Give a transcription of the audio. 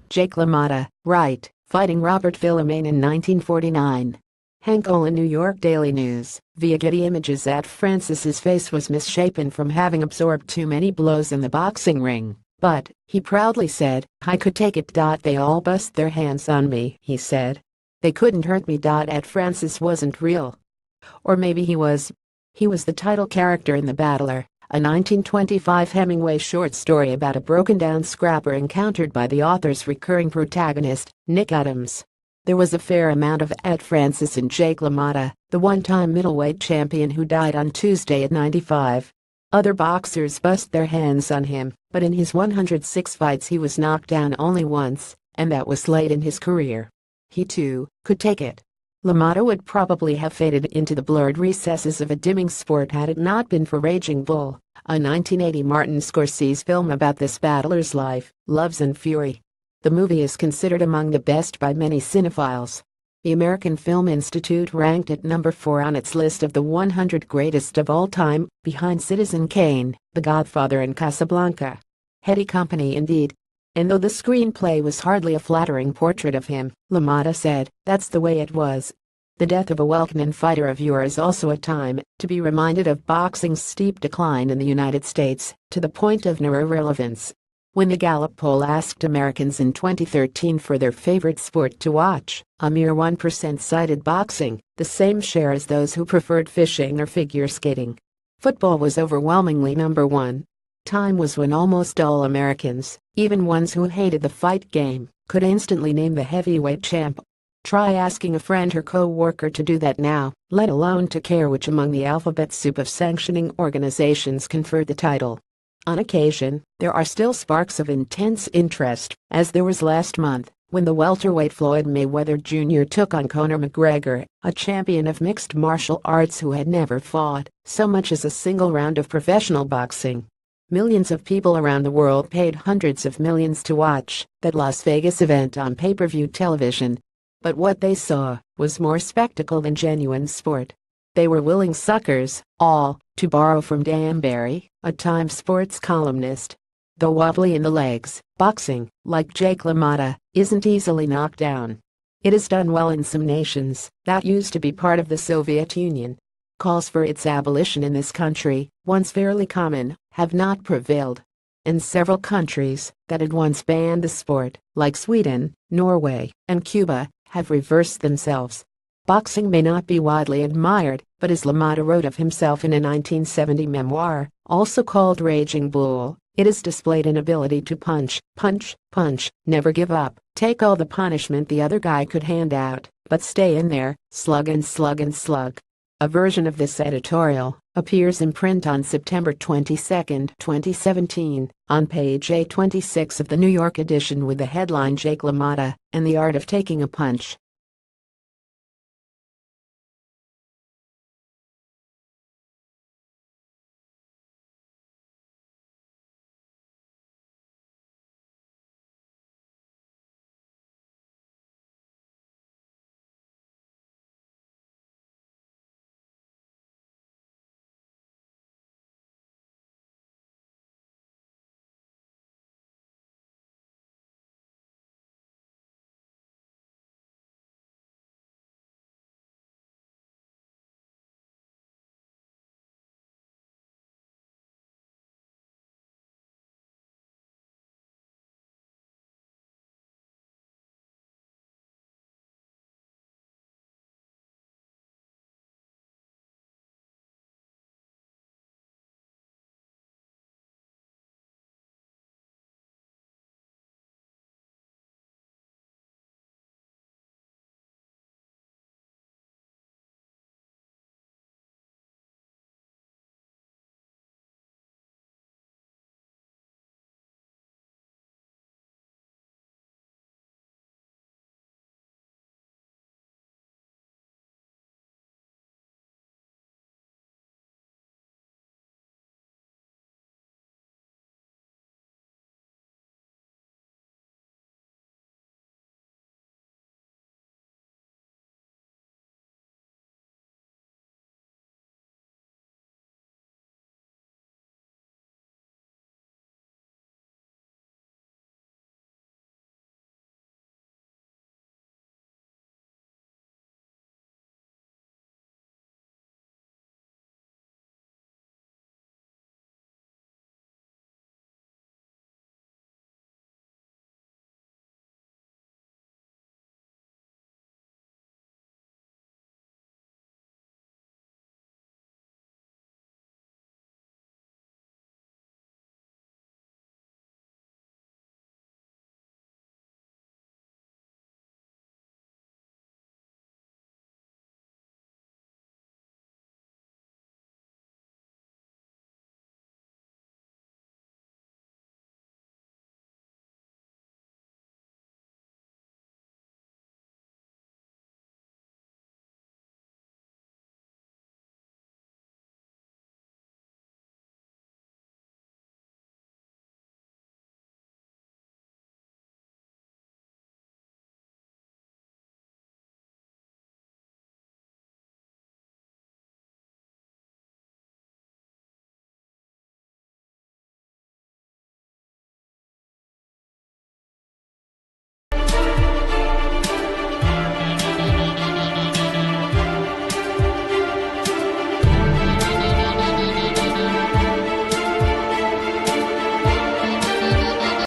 Jake LaMotta, right, fighting Robert Villemain in 1949. Hank Olin, New York Daily News, via Getty Images. Francis's face was misshapen from having absorbed too many blows in the boxing ring, but, he proudly said, "I could take it. They all bust their hands on me," he said. "They couldn't hurt me." Francis wasn't real. Or maybe he was. He was the title character in The Battler, a 1925 Hemingway short story about a broken-down scrapper encountered by the author's recurring protagonist, Nick Adams. There was a fair amount of Francis in Jake LaMotta, the one-time middleweight champion who died on Tuesday at 95. Other boxers bust their hands on him, but in his 106 fights he was knocked down only once, and that was late in his career. He too could take it. LaMotta would probably have faded into the blurred recesses of a dimming sport had it not been for Raging Bull, a 1980 Martin Scorsese film about this battler's life, loves and fury. The movie is considered among the best by many cinephiles. The American Film Institute ranked it number 4 on its list of the 100 greatest of all time, behind Citizen Kane, The Godfather and Casablanca. Heady company indeed. And though the screenplay was hardly a flattering portrait of him, LaMotta said, "That's the way it was." The death of a well-known fighter of yore is also a time to be reminded of boxing's steep decline in the United States, to the point of near irrelevance. When the Gallup poll asked Americans in 2013 for their favorite sport to watch, a mere 1% cited boxing, the same share as those who preferred fishing or figure skating. Football was overwhelmingly number 1. Time was when almost all Americans, even ones who hated the fight game, could instantly name the heavyweight champ. Try asking a friend or co-worker to do that now, let alone to care which among the alphabet soup of sanctioning organizations conferred the title. On occasion, there are still sparks of intense interest, as there was last month, when the welterweight Floyd Mayweather Jr. took on Conor McGregor, a champion of mixed martial arts who had never fought so much as a single round of professional boxing. Millions of people around the world paid hundreds of millions to watch that Las Vegas event on pay-per-view television. But what they saw was more spectacle than genuine sport. They were willing suckers, all, to borrow from Dan Barry, a Times sports columnist. Though wobbly in the legs, boxing, like Jake LaMotta, isn't easily knocked down. It is done well in some nations that used to be part of the Soviet Union. Calls for its abolition in this country, once fairly common, have not prevailed. And several countries that had once banned the sport, like Sweden, Norway, and Cuba, have reversed themselves. Boxing may not be widely admired, but as LaMotta wrote of himself in a 1970 memoir, also called Raging Bull, it is displayed an ability to punch, punch, punch, never give up, take all the punishment the other guy could hand out, but stay in there, slug and slug and slug. A version of this editorial appears in print on September 22, 2017, on page A26 of the New York edition with the headline "Jake LaMotta and the Art of Taking a Punch."